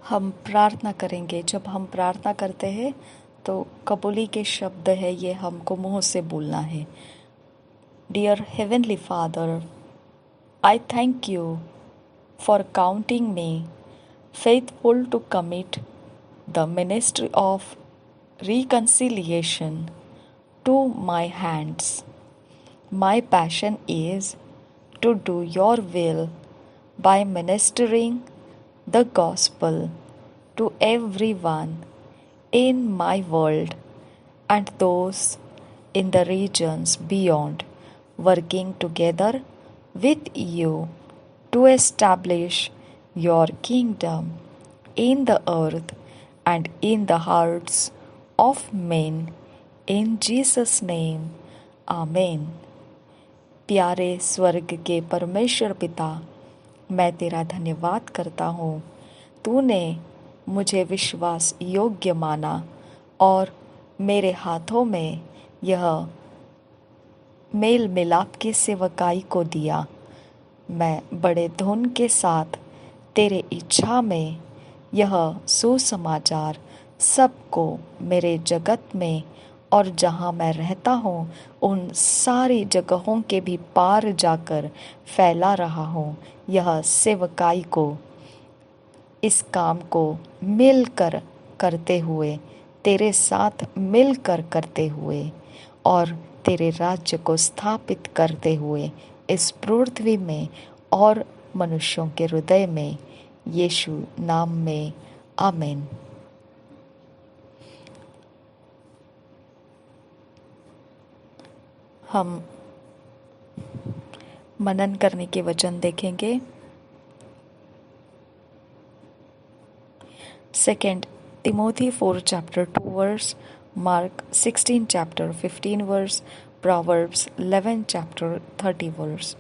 हम प्रार्थना करेंगे। जब हम प्रार्थना करते हैं तो कबूली के शब्द है, ये हमको मुंह से बोलना है। Dear heavenly father, I thank you for counting me faithful to commit the ministry of reconciliation to my hands. My passion is to do your will by ministering the gospel to everyone in my world and those in the regions beyond, working together with you to establish your kingdom in the earth and in the hearts of men. In Jesus' name, आमेन। प्यारे स्वर्ग के परमेश्वर पिता, मैं तेरा धन्यवाद करता हूँ। तूने मुझे विश्वास योग्य माना और मेरे हाथों में यह मेल मिलाप की सेवकाई को दिया। मैं बड़े धुन के साथ तेरे इच्छा में यह सुसमाचार सबको मेरे जगत में और जहाँ मैं रहता हूँ उन सारी जगहों के भी पार जाकर फैला रहा हूँ। यह सेवकाई को, इस काम को मिलकर करते हुए, तेरे साथ मिलकर करते हुए और तेरे राज्य को स्थापित करते हुए इस पृथ्वी में और मनुष्यों के हृदय में, यीशु नाम में, आमीन। हम मनन करने के वचन देखेंगे। 2 Timothy 4 chapter 2 verse, Mark 16 chapter 15 verse, Proverbs 11 chapter 30 verse।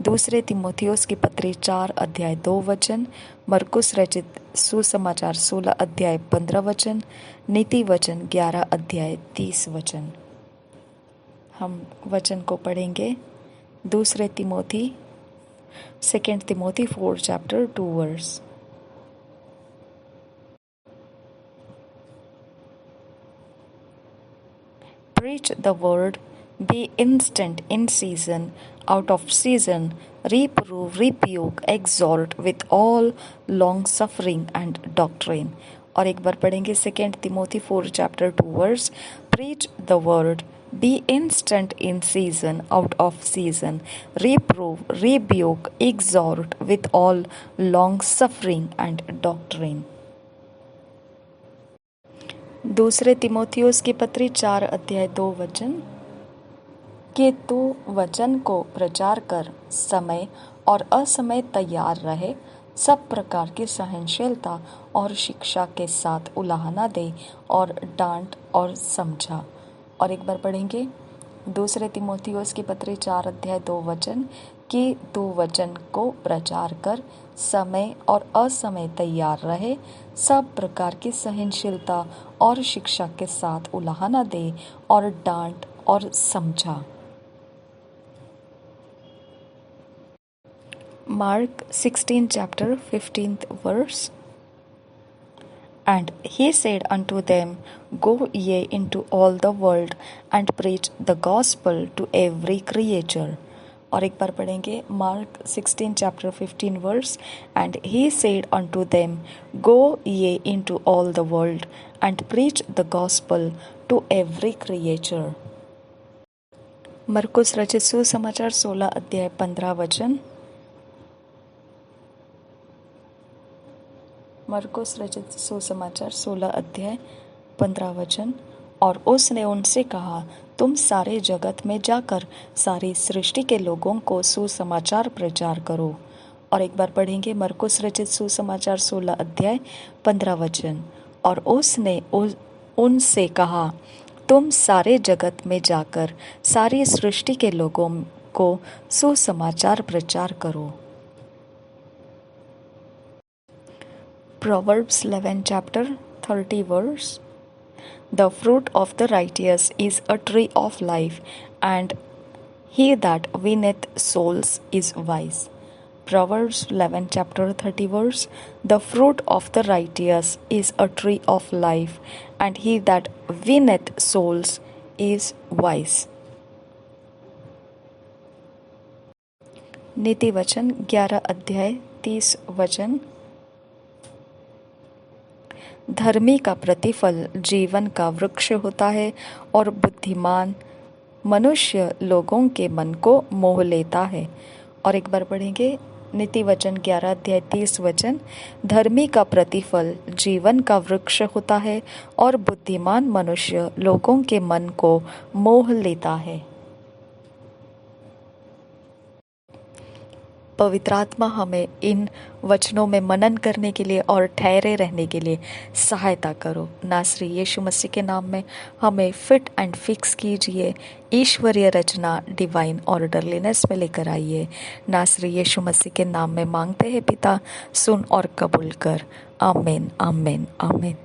दूसरे तिमोथियुस की पत्री 4 अध्याय 2 वचन, मरकुस रचित सुसमाचार 16 अध्याय 15 वचन, नीति वचन 11 अध्याय 30 वचन। हम वचन को पढ़ेंगे। दूसरे Timothy 2 Timothy 4 chapter 2 verse। Preach the word, be instant in season, out of season, reprove, rebuke, exhort with all long suffering and doctrine। और एक बार पढ़ेंगे 2 Timothy 4 chapter 2 verse। Preach the word, be instant in season, out of season, reprove, rebuke, exhort with all long suffering and doctrine। दूसरे तिमोथियुस की पत्री 4 अध्याय 2 वचन, कि तू वचन को प्रचार कर, समय और असमय तैयार रहे, सब प्रकार की सहनशीलता और शिक्षा के साथ उलाहना दे और डांट और समझा। और एक बार पढ़ेंगे दूसरे तिमोथियुस की पत्री 4 अध्याय 2 वचन, कि तू वचन को प्रचार कर, समय और असमय तैयार रहे, सब प्रकार की सहनशीलता और शिक्षा के साथ उलाहना दे और डांट और समझा। Mark 16 chapter 15th verse। And he said unto them, Go ye into all the world and preach the gospel to every creature। और एक बार पढ़ेंगे Mark 16 chapter 15 verse। And he said unto them, Go ye into all the world and preach the gospel to every creature। मरकुस रचित सुसमाचार 16 अध्याय 15 वचन। मरकुस रचित सुसमाचार 16 अध्याय 15 वचन। और उसने उनसे कहा, तुम सारे जगत में जाकर सारी सृष्टि के लोगों को सुसमाचार प्रचार करो। और एक बार पढ़ेंगे मरकुस रचित सुसमाचार 16 अध्याय 15 वचन। और उसने उनसे कहा, तुम सारे जगत में जाकर सारी सृष्टि के लोगों को सुसमाचार प्रचार करो। Proverbs 11 chapter 30 verse। The fruit of the righteous is a tree of life, and he that winneth souls is wise। Proverbs 11 chapter 30 verse, the fruit of the righteous is a tree of life, and he that winneth souls is wise. नीति वचन 11 अध्याय 30 वचन, धर्मी का प्रतिफल जीवन का वृक्ष होता है और बुद्धिमान मनुष्य लोगों के मन को मोह लेता है। और एक बार पढ़ेंगे नीति वचन 11 अध्याय 30 वचन, धर्मी का प्रतिफल जीवन का वृक्ष होता है और बुद्धिमान मनुष्य लोगों के मन को मोह लेता है। पवित्र आत्मा हमें इन वचनों में मनन करने के लिए और ठहरे रहने के लिए सहायता करो। नासरी यीशु मसीह के नाम में हमें फिट एंड फिक्स कीजिए, ईश्वरीय रचना डिवाइन ऑर्डरलीनेस में लेकर आइए। नासरी यीशु मसीह के नाम में मांगते हैं पिता, सुन और कबूल कर। आमीन आमीन आमीन।